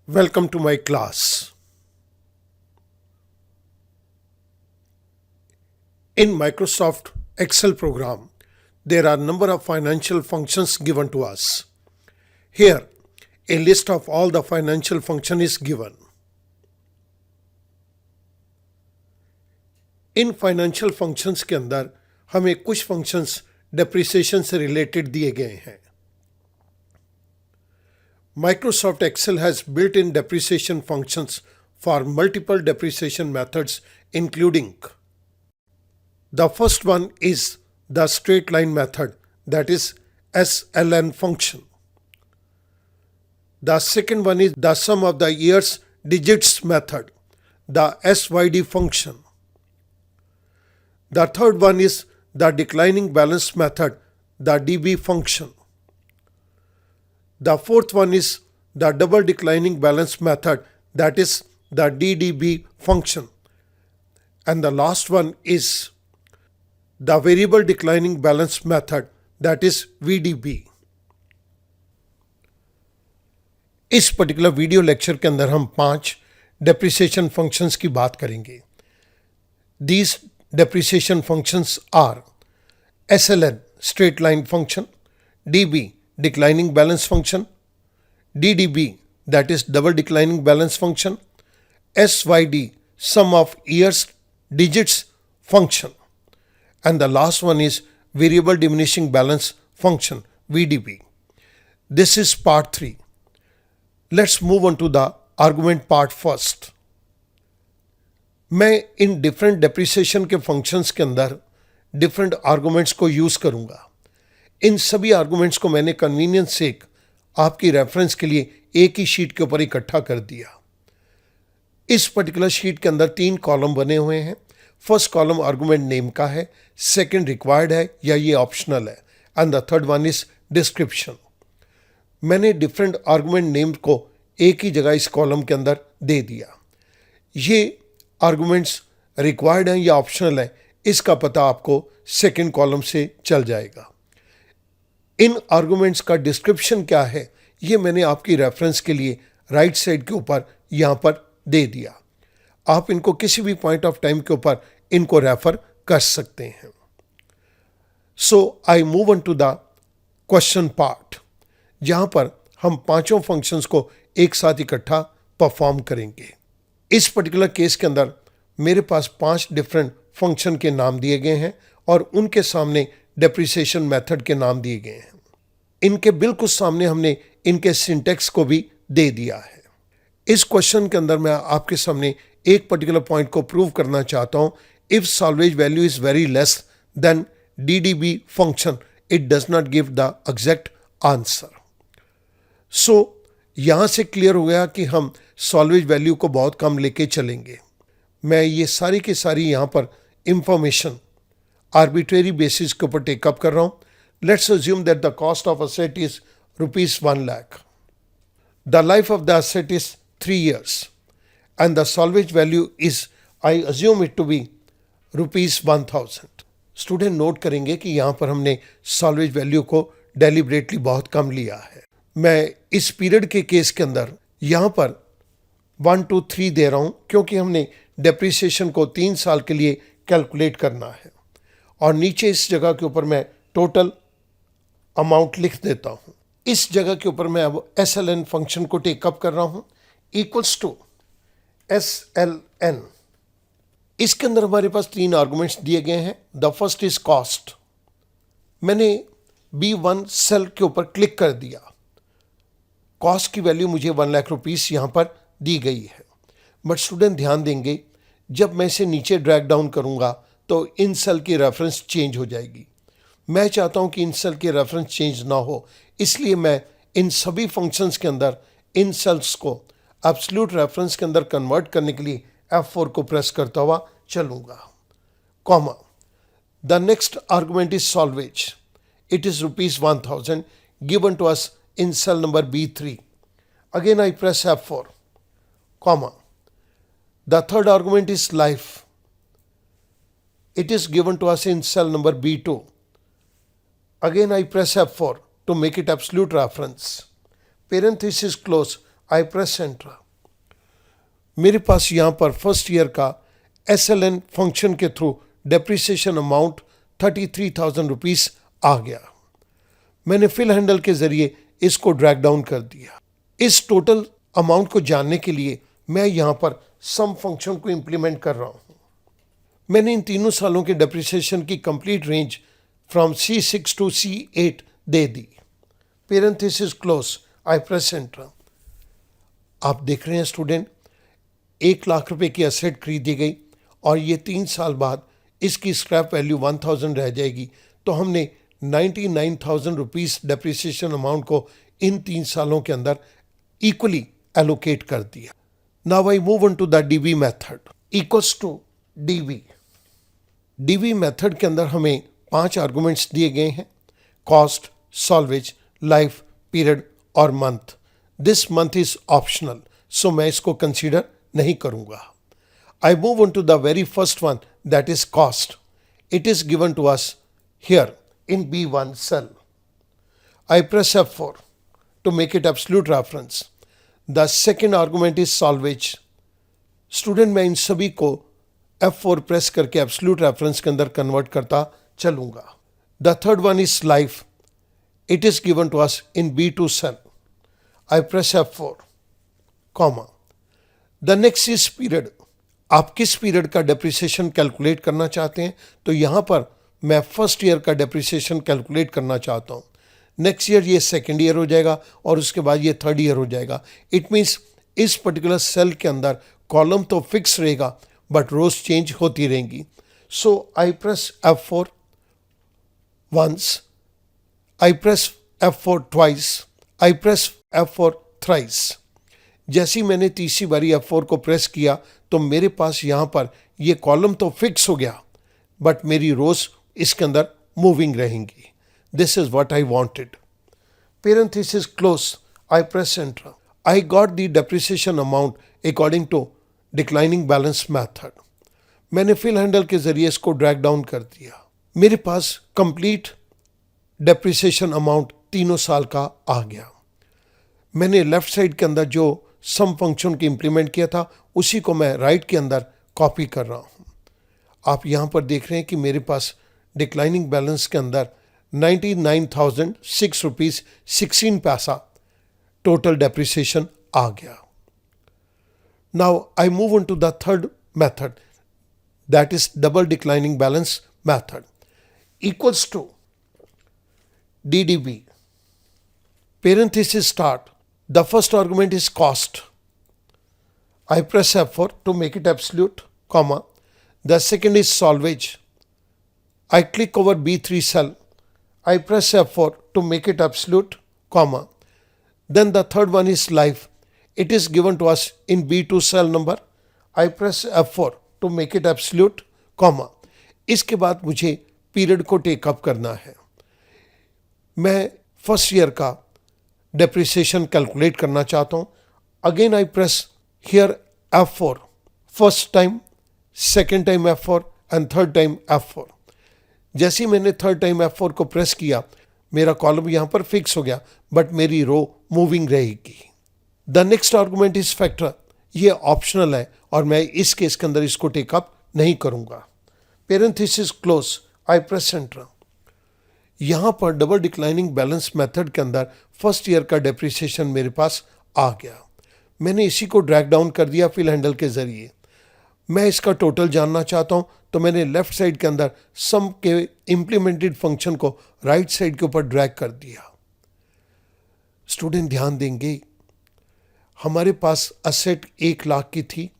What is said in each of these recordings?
Welcome to my class. In Microsoft Excel program, there are a number of financial functions given to us. Here, a list of all the financial function is given. In financial functions के अंदर हमें कुछ functions depreciation से related दिए गए हैं. Microsoft Excel has built-in depreciation functions for multiple depreciation methods, including the first one is the straight line method, that is SLN function. The second one is the sum of the year's digits method, the SYD function. The third one is the declining balance method, the DB function. The fourth one is the double declining balance method, that is the DDB function. And the last one is the variable declining balance method, that is VDB. इस particular video lecture के अंदर हम 5 depreciation functions की बात करेंगे. These depreciation functions are SLN straight line function, DB declining balance function, DDB that is double declining balance function, SYD sum of years digits function, and the last one is variable diminishing balance function, VDB. This is part 3. Let's move on to the argument part first. मैं in different depreciation के functions के अंदर different arguments को use करूंगा. इन सभी arguments को मैंने convenience से आपकी रेफरेंस के लिए एक ही शीट के ऊपर इकट्ठा कर दिया. इस पर्टिकुलर शीट के अंदर 3 कॉलम बने हुए हैं. फर्स्ट कॉलम आर्गूमेंट नेम का है, सेकंड रिक्वायर्ड है या ये ऑप्शनल है, and the third one is description. मैंने डिफरेंट आर्गूमेंट नेम को एक ही जगह इस कॉलम के अंदर दे दिया. ये आर्गूमेंट्स रिक्वायर्ड हैं या ऑप्शनल हैं, इसका पता आपको सेकंड कॉलम से चल जाएगा. इन आर्गूमेंट्स का डिस्क्रिप्शन क्या है ये मैंने आपकी रेफरेंस के लिए राइट साइड के ऊपर यहाँ पर दे दिया. आप इनको किसी भी पॉइंट ऑफ टाइम के ऊपर इनको रेफर कर सकते हैं. So I move on to the question part, जहाँ पर हम पांचों फंक्शंस को एक साथ इकट्ठा परफॉर्म करेंगे. इस पर्टिकुलर केस के अंदर मेरे पास 5 डिफरेंट फंक्शन के नाम दिए गए हैं और उनके सामने डेप्रिसिएशन मेथड के नाम दिए गए हैं. इनके बिल्कुल सामने हमने इनके सिंटेक्स को भी दे दिया है. इस क्वेश्चन के अंदर मैं आपके सामने एक पर्टिकुलर पॉइंट को प्रूव करना चाहता हूं. If salvage value is very less than DDB function, it does not give the exact answer. So यहां से क्लियर हो गया कि हम सॉल्वेज वैल्यू को बहुत कम लेके चलेंगे. मैं ये सारी की सारी यहां पर इंफॉर्मेशन आर्बिट्रेरी बेसिस के ऊपर टेकअप कर रहा हूं. Let's assume that the cost of asset is ₹1 lakh. The life of the asset is 3 years and the salvage value is, I assume it to be ₹1000. Student note करेंगे कि यहां पर हमने सॉल्वेज वैल्यू को deliberately बहुत कम लिया है. मैं इस पीरियड के केस के अंदर यहां पर 1 2 3 दे रहा हूं क्योंकि हमने डेप्रिसिएशन को 3 साल के लिए कैलकुलेट करना है. और नीचे इस जगह के ऊपर मैं टोटल अमाउंट लिख देता हूं. इस जगह के ऊपर मैं अब SLN फंक्शन को टेकअप कर रहा हूं, इक्वल्स टू SLN. इसके अंदर हमारे पास 3 आर्गुमेंट्स दिए गए हैं. The first is cost. मैंने B1 सेल के ऊपर क्लिक कर दिया. कॉस्ट की वैल्यू मुझे 1 लाख रुपीस यहां पर दी गई है. बट स्टूडेंट ध्यान देंगे, जब मैं इसे नीचे ड्रैग डाउन करूंगा तो इन सेल की रेफरेंस चेंज हो जाएगी. मैं चाहता हूं कि इन सेल की रेफरेंस चेंज ना हो, इसलिए मैं इन सभी फंक्शंस के अंदर इन सेल्स को एब्सोल्यूट रेफरेंस के अंदर कन्वर्ट करने के लिए F4 को प्रेस करता हुआ चलूंगा. Comma. The next argument is salvage. It is ₹1000 given to us in cell number B3. Again I press F4, comma. The third argument is life. It is given to us in cell number B2. Again I press F4 to make it absolute reference. Parenthesis close. I press enter. मेरे पास यहाँ पर first year का SLN function के through depreciation amount 33,000 rupees आ गया। मैंने fill handle के जरिए इसको ड्रैग डाउन कर दिया। इस टोटल अमाउंट को जानने के लिए मैं यहाँ पर सम फंक्शन को इंप्लीमेंट कर रहा हूँ। मैंने इन तीनों सालों के डेप्रिसिएशन की complete range from C6 to C8 दे दी। Parenthesis close, I press enter. आप देख रहे हैं स्टूडेंट, 1 लाख रुपए की एसेट खरीदी गई और ये 3 साल बाद इसकी स्क्रैप वैल्यू 1000 रह जाएगी। तो हमने 99,000 रुपीज़ डेप्रिसिएशन अमाउंट को इन 3 सालों के अंदर इक्वली एलोकेट कर दिया। Now I move on to the DV method equals to DV। DV method के अंदर हमें 5 आर्गुमेंट्स दिए गए हैं: कॉस्ट, सॉल्वेज, लाइफ, पीरियड और month. This month is optional, so मैं इसको कंसीडर नहीं करूंगा। I move on to the very first one, that is cost. It is given to us here in B1 cell. I press F4 to make it absolute reference. The second argument is salvage. Student, मैं इन सभी को F4 press करके absolute reference के अंदर convert करता चलूंगा। The third one is life. It is given to us in B2 cell. I press F4, comma. The next is period. आप किस पीरियड का डेप्रिसिएशन कैलकुलेट करना चाहते हैं? तो यहाँ पर मैं फर्स्ट ईयर का डेप्रिसिएशन कैलकुलेट करना चाहता हूँ। नेक्स्ट ईयर ये सेकेंड ईयर हो जाएगा और उसके बाद ये थर्ड ईयर हो जाएगा। इट मीन्स इस पर्टिकुलर सेल के अंदर कॉलम तो फिक्स रहेगा बट रोज चेंज होती रहेंगी। So I press F4 once, I press F4 twice, I press F4 thrice. जैसे ही मैंने तीसरी बारी F4 को प्रेस किया तो मेरे पास यहाँ पर ये कॉलम तो फिक्स हो गया बट मेरी रोज इसके अंदर मूविंग रहेंगी। This is what I wanted. Parenthesis close, I press enter. I got the depreciation amount according to declining balance method. मैंने फिल हैंडल के जरिए इसको ड्रैग डाउन कर दिया। मेरे पास कंप्लीट डेप्रिसिएशन अमाउंट तीनों साल का आ गया। मैंने लेफ्ट साइड के अंदर जो सम फंक्शन की इंप्लीमेंट किया था उसी को मैं राइट के अंदर कॉपी कर रहा हूँ। आप यहाँ पर देख रहे हैं कि मेरे पास डिक्लाइनिंग बैलेंस के अंदर 99,006 रुपीज़ 16 पैसा टोटल डेप्रिसिएशन आ गया। Now I move on to the third method, that is double declining balance method equals to DDB। Parenthesis start. The first argument is cost. I press F4 to make it absolute, comma. The second is salvage. I click over B3 cell. I press F4 to make it absolute, comma. Then the third one is life. It is given to us in B2 cell number. I press F4 to make it absolute, comma. इसके बाद मुझे period को take up करना है। मैं first year का depreciation calculate करना चाहता हूँ। Again I press here F4, first time, second time F4 and third time F4। जैसे ही मैंने थर्ड टाइम F4 को प्रेस किया मेरा कॉलम यहाँ पर फिक्स हो गया बट मेरी रो मूविंग रहेगी। The next argument is factor. ये ऑप्शनल है और मैं इस केस के अंदर इसको टेकअप नहीं करूँगा। Parenthesis close, I press enter. यहाँ पर डबल डिक्लाइनिंग बैलेंस मेथड के अंदर फर्स्ट ईयर का डेप्रिसिएशन मेरे पास आ गया। मैंने इसी को ड्रैग डाउन कर दिया फिल हैंडल के जरिए। मैं इसका टोटल जानना चाहता हूँ तो मैंने लेफ्ट साइड के अंदर सम के इम्प्लीमेंटेड फंक्शन को राइट साइड के ऊपर ड्रैग कर दिया। स्टूडेंट ध्यान देंगे, हमारे पास असेट 1 लाख की थी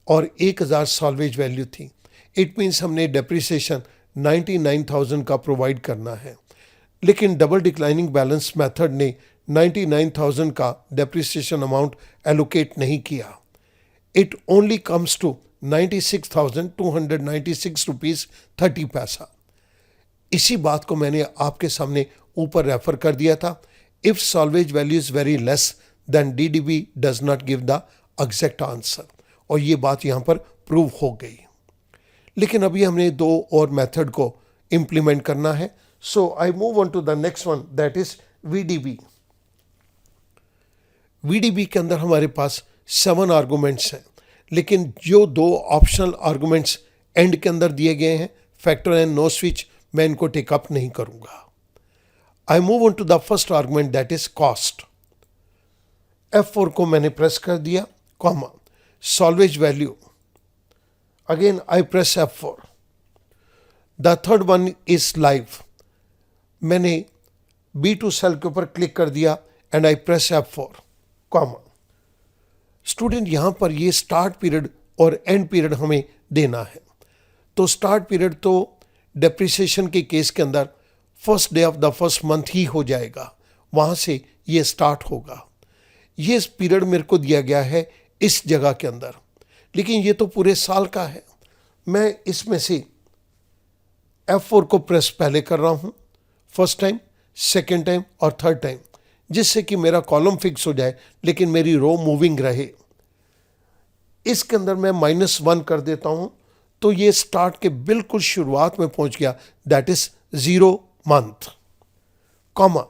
और 1000 सॉल्वेज वैल्यू थी। इट मीन्स हमने डेप्रिसिएशन 99,000 का प्रोवाइड करना है, लेकिन डबल डिक्लाइनिंग बैलेंस मेथड ने 99,000 का डेप्रिसिएशन अमाउंट एलोकेट नहीं किया। It only comes to 96,296 rupees 30 पैसा। इसी बात को मैंने आपके सामने ऊपर रेफर कर दिया था। If salvage value is very less than DDB does not give the exact answer, और ये बात यहाँ पर प्रूव हो गई। लेकिन अभी हमने 2 और मेथड को इम्प्लीमेंट करना है। So I move on to the next one, that is VDB। VDB के अंदर हमारे पास 7 आर्गूमेंट्स हैं, लेकिन जो 2 ऑप्शनल आर्गूमेंट्स एंड के अंदर दिए गए हैं, फैक्टर एंड नो स्विच, मैं इनको टेकअप नहीं करूंगा। I move on to the first argument, that is cost. F4 को मैंने प्रेस कर दिया, comma, salvage value, again I press F4। The third one is live, मैंने B2 सेल के ऊपर क्लिक कर दिया and I press F4, comma. Student, यहां पर ये स्टार्ट पीरियड और एंड पीरियड हमें देना है। तो स्टार्ट पीरियड तो डेप्रिसिएशन के केस के अंदर first day of the first month ही हो जाएगा, वहां से ये स्टार्ट होगा। ये पीरियड मेरे को दिया गया है इस जगह के अंदर, लेकिन ये तो पूरे साल का है। मैं इसमें से F4 को प्रेस पहले कर रहा हूं, फर्स्ट टाइम, सेकेंड टाइम और थर्ड टाइम, जिससे कि मेरा कॉलम फिक्स हो जाए लेकिन मेरी रो मूविंग रहे। इसके अंदर मैं -1 कर देता हूं, तो ये स्टार्ट के बिल्कुल शुरुआत में पहुंच गया, दैट इज 0 मंथ, कॉमा।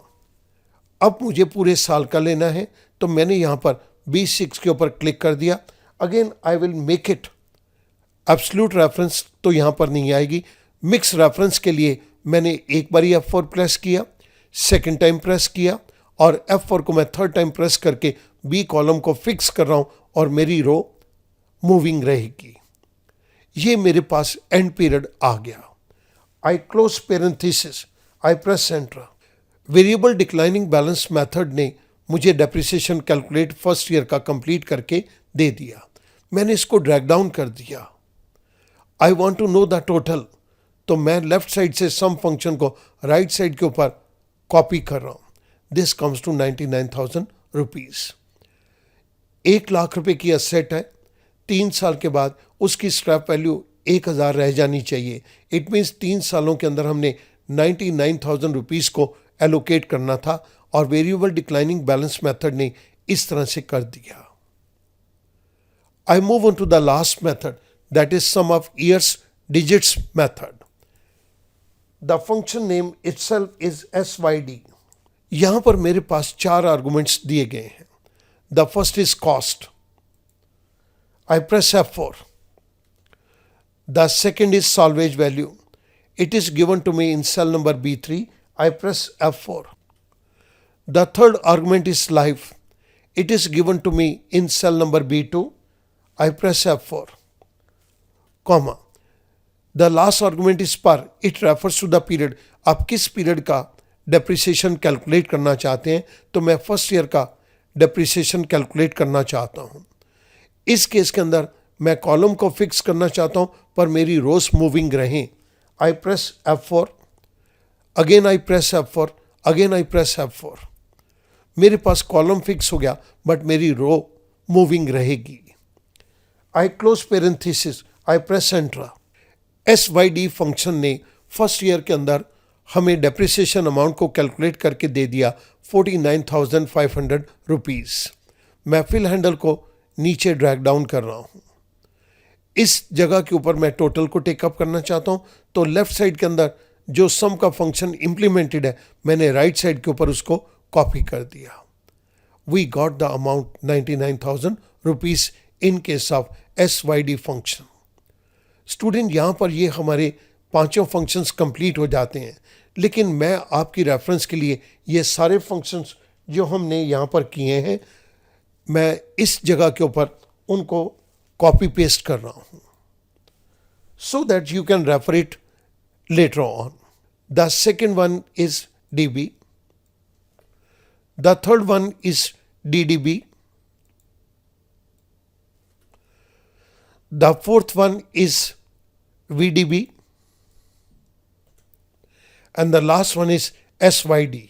अब मुझे पूरे साल का लेना है, तो मैंने यहां पर B6 के ऊपर क्लिक कर दिया। Again I will make it absolute reference, तो यहां पर नहीं आएगी। मिक्स रेफरेंस के लिए मैंने एक बार F4 प्रेस किया, सेकेंड टाइम प्रेस किया, और F4 को मैं थर्ड टाइम प्रेस करके B कॉलम को फिक्स कर रहा हूं और मेरी रो मूविंग रहेगी। ये मेरे पास एंड पीरियड आ गया। I close parenthesis, I press enter. Variable declining balance method ने मुझे डेप्रिसिएशन कैलकुलेट फर्स्ट ईयर का कंप्लीट करके दे दिया। मैंने इसको ड्रैग डाउन कर दिया। I want to know the total, तो मैं लेफ्ट साइड से सम फंक्शन को राइट साइड के ऊपर कॉपी कर रहा हूं। This comes to 99,000 rupees. 1 lakh रुपए की असेट है, 3 साल के बाद उसकी स्क्रैप वैल्यू 1,000 रह जानी चाहिए। इट मीन्स 3 सालों के अंदर हमने 99,000 रुपीज को एलोकेट करना था, और वेरिएबल डिक्लाइनिंग बैलेंस मेथड ने इस तरह से कर दिया। I move on to the last method, that is sum of years digits method. The function name itself is SYD। यहां पर मेरे पास 4 आर्गुमेंट्स दिए गए हैं। The first is cost, I press F4। The second is salvage value, it is given to me in cell number B3, I press F4. The third argument is live. It is given to me in cell number B2. I press F4, comma. The last argument is per. It refers to the period. आप किस period का depreciation calculate करना चाहते हैं, तो मैं first year का depreciation calculate करना चाहता हूँ। इस केस के अंदर मैं कॉलम को फिक्स करना चाहता हूँ, पर मेरी रोज मूविंग रहें। आई press F4, again I press F4, again I press F4। मेरे पास कॉलम फिक्स हो गया, बट मेरी रो मूविंग रहेगी। आई close parenthesis, I press enter. SYD function ने फर्स्ट ईयर के अंदर हमें डेप्रिसिएशन अमाउंट को कैलकुलेट करके दे दिया 49,500 रुपीज। मैं फिल हैंडल को नीचे ड्रैग डाउन कर रहा हूं। इस जगह के ऊपर मैं टोटल को टेकअप करना चाहता हूं, तो लेफ्ट साइड के अंदर जो सम का फंक्शन इंप्लीमेंटेड है, मैंने राइट साइड के ऊपर उसको कॉपी कर दिया। We got the amount 99,000 rupees in case of SYD function. Student, यहां पर ये हमारे 5 फंक्शंस कंप्लीट हो जाते हैं, लेकिन मैं आपकी रेफरेंस के लिए ये सारे फंक्शंस जो हमने यहां पर किए हैं, मैं इस जगह के ऊपर उनको कॉपी पेस्ट कर रहा हूं, so that you can refer it later on. The second one is DB. The third one is DDB. The fourth one is VDB. And the last one is SYD.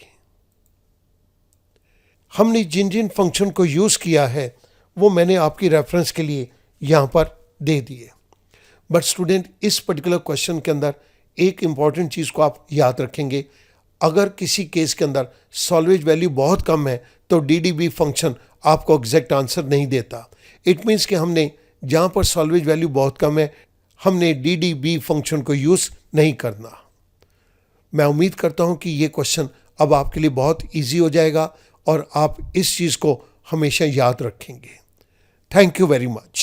हमने जिन जिन function को use किया है वो मैंने आपकी reference के लिए यहां पर दे दिए। बट स्टूडेंट, इस पर्टिकुलर क्वेश्चन के अंदर एक इंपॉर्टेंट चीज को आप याद रखेंगे, अगर किसी केस के अंदर सॉल्वेज वैल्यू बहुत कम है तो DDB फंक्शन आपको एग्जैक्ट आंसर नहीं देता। इट मीन्स कि हमने जहां पर सॉल्वेज वैल्यू बहुत कम है, हमने DDB फंक्शन को यूज नहीं करना। मैं उम्मीद करता हूं कि ये क्वेश्चन अब आपके लिए बहुत ईजी हो जाएगा और आप इस चीज को हमेशा याद रखेंगे। Thank you very much.